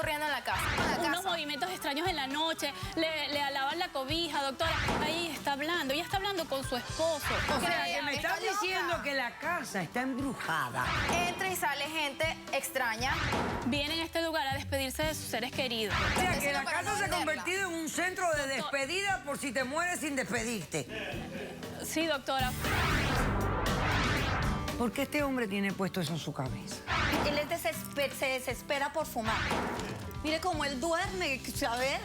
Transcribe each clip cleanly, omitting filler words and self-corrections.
ocurriendo en la casa? Unos movimientos extraños en la noche, le alaban la cobija, doctora. Ahí está hablando, ella está hablando con su esposo. O sea, que me estás diciendo que la casa está embrujada. Entra y sale gente extraña. Vienen a este lugar a despedirse de sus seres queridos. O sea, que la casa se ha convertido en un centro de despedida por si te mueres sin despedirte. Sí, doctora. ¿Por qué este hombre tiene puesto eso en su cabeza? Él se desespera por fumar. Mire cómo él duerme, a ver.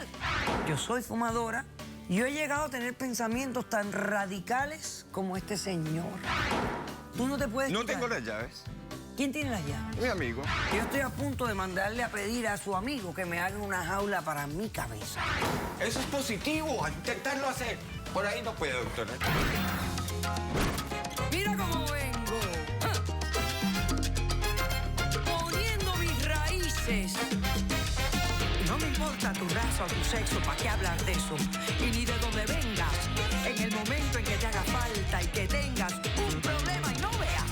Yo soy fumadora y yo he llegado a tener pensamientos tan radicales como este señor. Tú no te puedes No quitar. tengo las llaves. ¿Quién tiene las llaves? Mi amigo. Yo estoy a punto de mandarle a pedir a su amigo que me haga una jaula para mi cabeza. Eso es positivo, a intentarlo hacer. Por ahí no puede, doctora. Mira cómo vengo. Poniendo mis raíces. No me importa tu raza o tu sexo, ¿para qué hablar de eso? Y ni de dónde vengas. En el momento en que te haga falta y que tengas un problema y no veas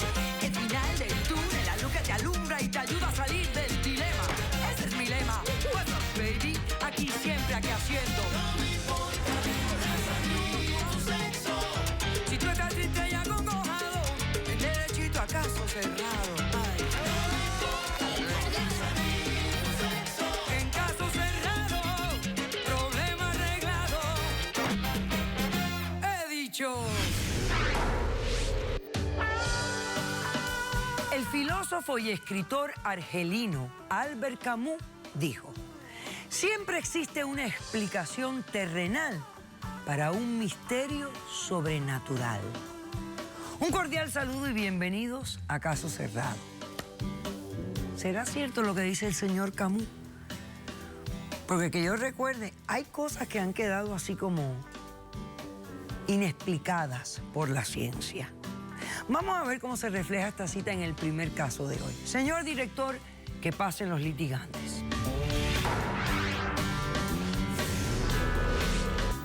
el final del túnel, la luz que te alumbra y te ayuda a salir del dilema. Ese es mi lema. What's up, baby? Aquí siempre, aquí haciendo. No me importa tu sexo. Si tú estás triste y acongojado, el derechito a caso cerrado. Ay. En caso cerrado, problema arreglado. He dicho. El filósofo y escritor argelino Albert Camus dijo: siempre existe una explicación terrenal para un misterio sobrenatural. Un cordial saludo y bienvenidos a Caso Cerrado. ¿Será cierto lo que dice el señor Camus? Porque que yo recuerde, hay cosas que han quedado así como inexplicadas por la ciencia. Vamos a ver cómo se refleja esta cita en el primer caso de hoy. Señor director, que pasen los litigantes.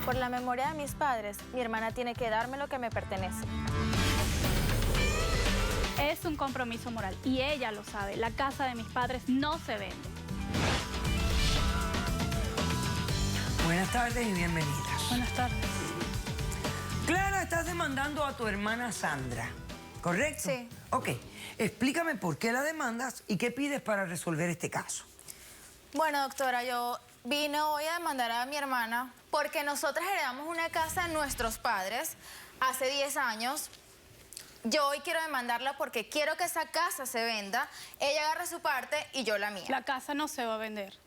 Por la memoria de mis padres, mi hermana tiene que darme lo que me pertenece. Es un compromiso moral y ella lo sabe. La casa de mis padres no se vende. Buenas tardes y bienvenidas. Buenas tardes. Clara, estás demandando a tu hermana Sandra, ¿correcto? Sí. Ok, explícame por qué la demandas y qué pides para resolver este caso. Bueno, doctora, yo vine hoy a demandar a mi hermana porque nosotras heredamos una casa de nuestros padres hace 10 años. Yo hoy quiero demandarla porque quiero que esa casa se venda, ella agarre su parte y yo la mía. La casa no se va a vender.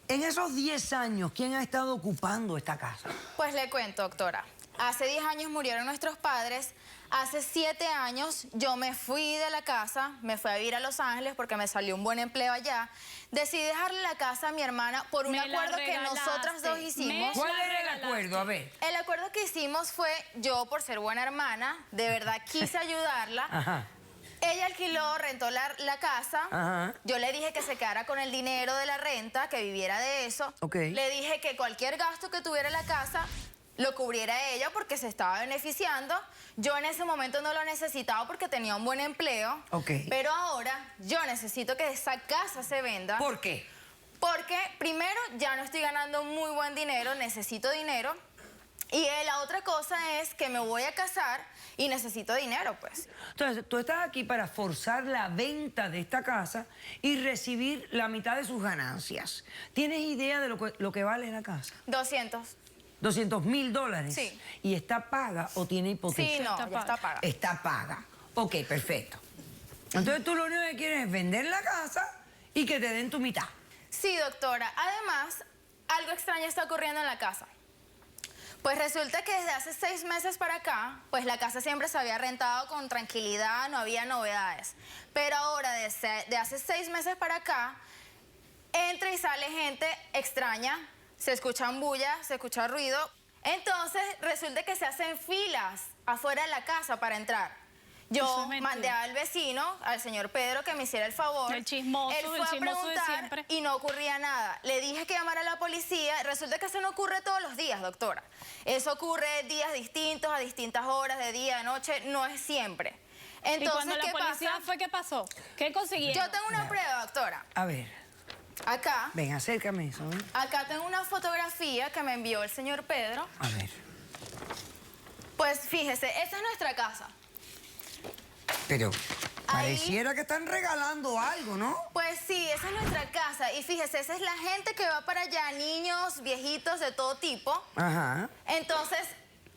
En esos 10 años, ¿quién ha estado ocupando esta casa? Pues le cuento, doctora. Hace 10 años murieron nuestros padres. Hace 7 años yo me fui de la casa, me fui a vivir a Los Ángeles porque me salió un buen empleo allá. Decidí dejarle la casa a mi hermana por un acuerdo que nosotras dos hicimos. ¿Cuál era el acuerdo? A ver. El acuerdo que hicimos fue, yo por ser buena hermana, de verdad quise ayudarla. Ajá. Ella alquiló, rentó la casa. Ajá. Yo le dije que se quedara con el dinero de la renta, que viviera de eso. Ok. Le dije que cualquier gasto que tuviera en la casa lo cubriera ella porque se estaba beneficiando. Yo en ese momento no lo necesitaba porque tenía un buen empleo. Ok. Pero ahora yo necesito que esa casa se venda. ¿Por qué? Porque primero ya no estoy ganando muy buen dinero, necesito dinero. Y la otra cosa es que me voy a casar y necesito dinero, pues. Entonces, tú estás aquí para forzar la venta de esta casa y recibir la mitad de sus ganancias. ¿Tienes idea de lo que vale la casa? 200. $200,000. Sí. ¿Y está paga o tiene hipoteca? Sí, no, ya está paga. Está paga. Ok, perfecto. Entonces tú lo único que quieres es vender la casa y que te den tu mitad. Sí, doctora. Además, algo extraño está ocurriendo en la casa. Pues resulta que desde hace 6 meses para acá, pues la casa siempre se había rentado con tranquilidad, no había novedades. Pero ahora, de hace 6 meses para acá, entra y sale gente extraña, se escuchan bullas, se escucha ruido. Entonces, resulta que se hacen filas afuera de la casa para entrar. Yo mandé al vecino, al señor Pedro, que me hiciera el favor. El chismoso, Él fue a preguntar de siempre. y no ocurría nada. Le dije que llamara a la policía. Resulta que eso no ocurre todos los días, doctora. Eso ocurre días distintos, a distintas horas, de día, de noche. No es siempre. Entonces, ¿y cuando la policía fue, qué pasó? ¿Qué consiguieron? Yo tengo una prueba, doctora. A ver. Acá. Ven, acércame eso. ¿Eh? Acá tengo una fotografía que me envió el señor Pedro. A ver. Pues fíjese, esa es nuestra casa. Pero Ahí. pareciera que están regalando algo, ¿no? Pues sí, esa es nuestra casa. Y fíjese, esa es la gente que va para allá, niños, viejitos, de todo tipo. Ajá. Entonces,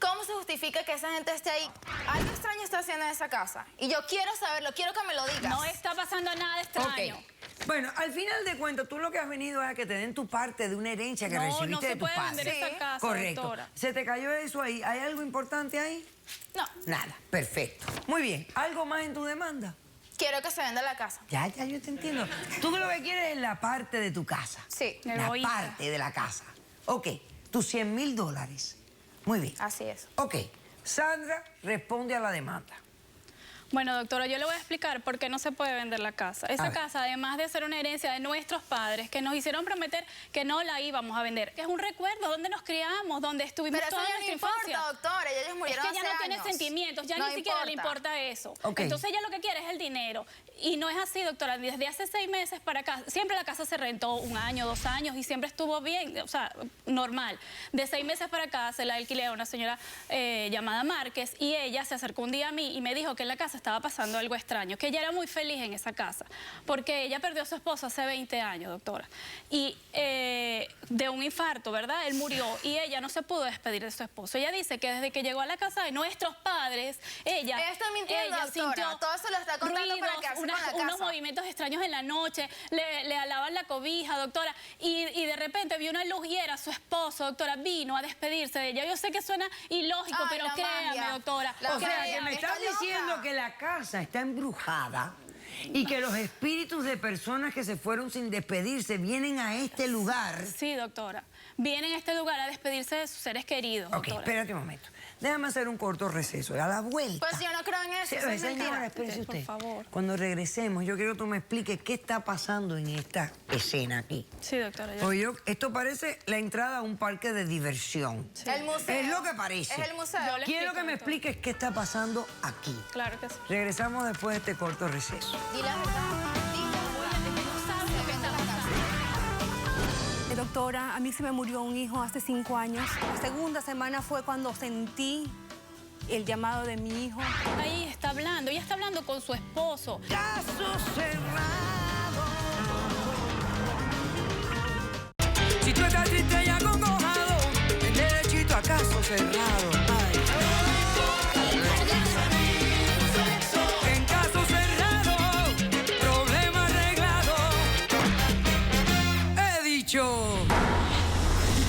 ¿cómo se justifica que esa gente esté ahí? Algo extraño está haciendo en esa casa. Y yo quiero saberlo, quiero que me lo digas. No está pasando nada extraño. Ok. Bueno, al final de cuentas, tú lo que has venido es a que te den tu parte de una herencia que No, recibiste no de se tu puede padre. vender esa Sí. casa, Correcto. doctora. ¿Se te cayó eso ahí? ¿Hay algo importante ahí? No. Nada. Perfecto. Muy bien. ¿Algo más en tu demanda? Quiero que se venda la casa. Ya, yo te entiendo. Tú lo que quieres es la parte de tu casa. Sí, La Egoísta. parte de la casa. Ok, tus $100,000. Muy bien. así es. Ok, Sandra responde a la demanda. Bueno, doctora, yo le voy a explicar por qué no se puede vender la casa. A Esa ver. casa, además de ser una herencia de nuestros padres, que nos hicieron prometer que no la íbamos a vender, es un recuerdo donde nos criamos, donde estuvimos Pero eso toda ya no nuestra importa, infancia. doctora. Ellos Es murieron que ya hace no tiene años. sentimientos, ya No ni siquiera le importa eso. Ok. Entonces ella lo que quiere es el dinero. Y no es así, doctora. Desde hace 6 meses para acá, siempre la casa se rentó 1 año, 2 años y siempre estuvo bien, o sea, normal. De 6 meses para acá se la alquilé a una señora llamada Márquez y ella se acercó un día a mí y me dijo que en la casa estaba pasando algo extraño, que ella era muy feliz en esa casa, porque ella perdió a su esposo hace 20 años, doctora. Y de un infarto, ¿verdad? Él murió y ella no se pudo despedir de su esposo. Ella dice que desde que llegó a la casa de nuestros padres, ella está mintiendo, doctora. sintió Todo eso lo está contando para ruidos, quedarse con la unos casa. movimientos extraños en la noche, le alaban la cobija, doctora, y de repente vio una luz y era su esposo, doctora, vino a despedirse de ella. Yo sé que suena ilógico, Ay, pero la créame, magia. doctora. La O sea, magia. que me Está estás loca. diciendo que la casa está embrujada y que los espíritus de personas que se fueron sin despedirse vienen a este lugar. Sí, doctora. Vienen a este lugar a despedirse de sus seres queridos, Ok, doctora. espérate un momento. Déjame hacer un corto receso. A la vuelta. Pues yo no creo en eso, Sí, eso es señora, mentira. espérese Por usted. favor. Cuando regresemos, yo quiero que tú me expliques qué está pasando en esta escena aquí. Sí, doctora. Oye, esto parece la entrada a un parque de diversión. El museo. Es lo que parece. Es el museo. Yo le Quiero explico, que me doctora. expliques qué está pasando aquí. Claro que sí. Regresamos después de este corto receso. Di la verdad. Di la verdad. No sabe lo que está pasando. Doctora, a mí se me murió un hijo hace 5 años. La segunda semana fue cuando sentí el llamado de mi hijo. Ahí está hablando, ella está hablando con su esposo. Caso cerrado. Si tú estás triste y acongojado, ven derechito a caso cerrado. Ay. En caso cerrado, problema arreglado. He dicho.